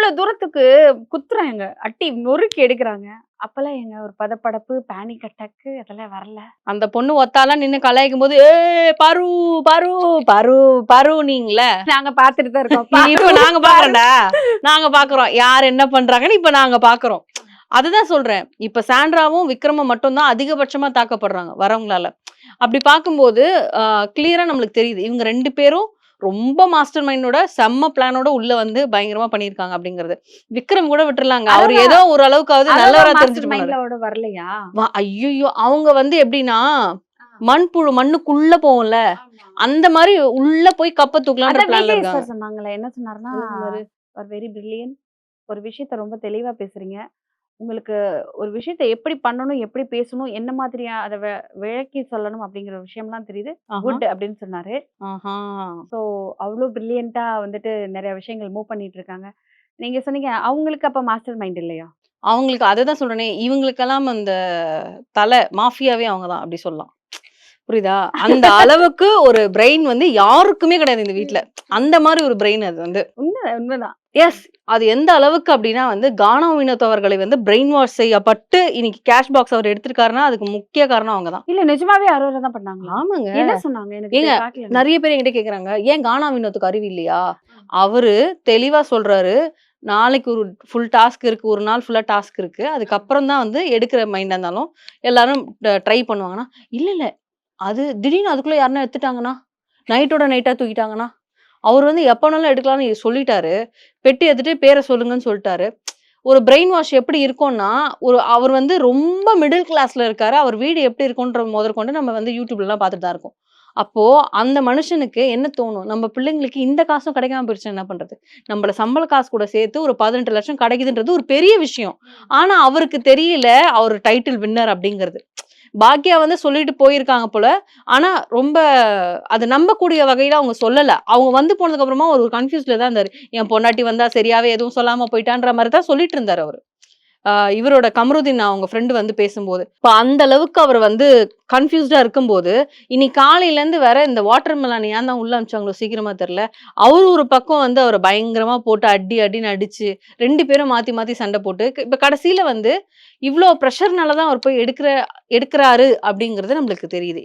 அவ்வளவு தூரத்துக்கு குத்துறாங்க, அட்டி நொறுக்கி எடுக்குறாங்க. அப்பலாம் எங்க ஒரு படபடப்பு, பேனிக் அட்டாக் அதெல்லாம் வரல. அந்த பொண்ணு ஒத்தாளா நின்னு கலாய்க்கும்போது, பாரு, பாரு, பாரு, பாருன்னீங்கல்ல. நாங்க பார்த்துட்டு தான் இருக்கோம். இப்ப நாங்க பாக்குறோம்டா. நாங்க பாக்குறோம். யார் என்ன பண்றாங்கன்னு இப்ப நாங்க பாக்குறோம். அதுதான் சொல்றேன். இப்ப சாண்ட்ராவும், விக்ரமும் மட்டும் தான் அதிகபட்சமா தாக்கப்படுறாங்க வரவங்களால. அப்படி பார்க்கும்போது கிளியரா நம்மளுக்கு தெரியுது. இவங்க 2 பேரும் ரொம்ப மாஸ்டர் மைண்டோட செம்ம பிளானோட உள்ள வந்து பயங்கரமா பண்ணியிருக்காங்க அப்படிங்கிறது. விக்ரம் கூட விட்டுறலாங்க. அவர் ஏதோ ஒரு அளவுக்காவது நல்லவரா தெரிஞ்சுட்டு போனாரு. மைண்ட்லோட வரலையா? ஐய்யய்யோ! அவங்க வந்து எப்படின்னா, மண்புழு மண்ணுக்குள்ள போகும்ல, அந்த மாரி உள்ள போய் கப்ப தூக்கலான்ற அதான் பிளான்ல விஜய் இருக்காங்க. சார் சொன்னாங்களே, என்ன சொன்னாருன்னா, வெரி பிரில்லியன்ட். ஒரு விஷயத்த ரொம்ப தெளிவா பேசுறீங்க. உங்களுக்கு ஒரு விஷயத்த எப்படி பண்ணணும், எப்படி பேசணும், என்ன மாதிரியா அத விளக்கி சொல்லணும் அப்படிங்கிற விஷயம்லாம் தெரியுது. ஆஹா. குட் அப்படின்னு சொன்னாரு. ஆஹா. ஸோ அவ்ளோ பிரில்லியன்ட்டா வந்துட்டு நெறைய விஷயங்கள் மூவ் பண்ணிட்டு இருக்காங்க. நீங்க சொன்னீங்க, அவங்களுக்கு அப்ப மாஸ்டர் மைண்ட் இல்லையா? அவங்களுக்கு அததான் சொல்றேனே, இவங்களுக்கெல்லாம் அந்த மாஃபியாவே அவங்க தான் அப்படி சொல்லலாம். புரியுதா? அந்த அளவுக்கு ஒரு பிரெயின் வந்து யாருக்குமே கிடையாது இந்த வீட்ல. அந்த மாரி ஒரு பிரெயின் அது வந்து. உண்மைதான். எஸ். அது எந்த அளவுக்கு அப்டின்னா வந்து, கானா வினோத் அவர்களை வந்து பிரெயின் வாஷ் செய்யப்பட்டு, இன்னைக்கு கேஷ் பாக்ஸ் அவர் எடுத்திருக்காருன்னா, அதுக்கு முக்கிய காரணம் அவங்க தான். இல்ல நிஜமாவே அரோரா தான் பண்ணாங்களா? ஆமாங்க. என்ன சொன்னாங்க? எனக்கு ஏங்க பார்க்கல. நெறைய பேர் என்கிட்ட கேட்கறாங்க, "ஏன் கானா வினோத்துக்கு அறிவு இல்லையா?" அவரு தெளிவா சொல்றாரு, "நாளைக்கு ஒரு ஃபுல் டாஸ்க் இருக்கு. ஒரு நாள் ஃபுல்லா டாஸ்க் இருக்கு. அதுக்கப்புறம் தான் வந்து எடுக்கிற மைண்டா இருந்தாலும், எல்லாரும் ட்ரை பண்ணுவாங்கன்னா." இல்ல, இல்ல. அது திடீர்னு அதுக்குள்ள யாருன்னா எடுத்துட்டாங்கன்னா, நைட்டோட நைட்டா தூக்கிட்டாங்கன்னா, அவரு வந்து எப்ப வேணாலும் எடுக்கலாம்னு சொல்லிட்டாரு. பெட்டி எடுத்துட்டு பேர சொல்லுங்கன்னு சொல்ட்டாரு. ஒரு பிரெயின் வாஷ் எப்படி இருக்கும்னா, அவர் வந்து ரொம்ப மிடில் கிளாஸ்ல இருக்காரு. அவர் வீடு எப்படி இருக்கும்ன்ற முதற்கொண்டு நம்ம வந்து YouTubeலலாம் பார்த்துட்டு தான் இருக்கோம். அப்போ அந்த மனுஷனுக்கு என்ன தோணும்? நம்ம பிள்ளைங்களுக்கு இந்த காசும் கிடைக்காம போயிருச்சுனா என்ன பண்றது? நம்மள சம்பள காசு கூட சேர்த்து ஒரு 18,00,000 கிடைக்குதுன்றது ஒரு பெரிய விஷயம். ஆனா அவருக்கு தெரியல, அவர் டைட்டில் வின்னர் அப்படிங்கிறது. பாக்யா வந்து சொல்லிட்டு போயிருக்காங்க போல. ஆனா, ரொம்ப அது நம்பக்கூடிய வகையில அவங்க சொல்லல. அவங்க வந்து போனதுக்கு அப்புறமா ஒரு கன்ஃப்யூஸ்ட்ல தான் இருந்தாரு. என் பொண்டாட்டி வந்தா சரியாவே எதுவும் சொல்லாம போயிட்டான்ற மாரி தான் சொல்லிட்டு இருந்தாரு அவரு. இவரோட கமருதீன் அவங்க ஃப்ரெண்ட் வந்து பேசும்போது. இப்ப அந்த அளவுக்கு அவர் வந்து கன்ஃப்யூஸ்டா இருக்கும்போது, இன்னைக்கு காலையிலேருந்து வேற இந்த வாட்டர் மெலன் ஏன் தான் உள்ள அனுப்பிச்சாங்களோ சீக்கிரமா தெரியல. அவரு ஒரு பக்கம் வந்து அவர பயங்கரமா போட்டு அடி அடின்னு அடிச்சு, 2 பேரும் மாத்தி மாத்தி சண்டை போட்டு, இப்ப கடைசியில வந்து இவ்ளோ பிரஷர்னால தான் அவர் போய் எடுக்குறாரு அப்படிங்கிறது நம்மளுக்கு தெரியுது.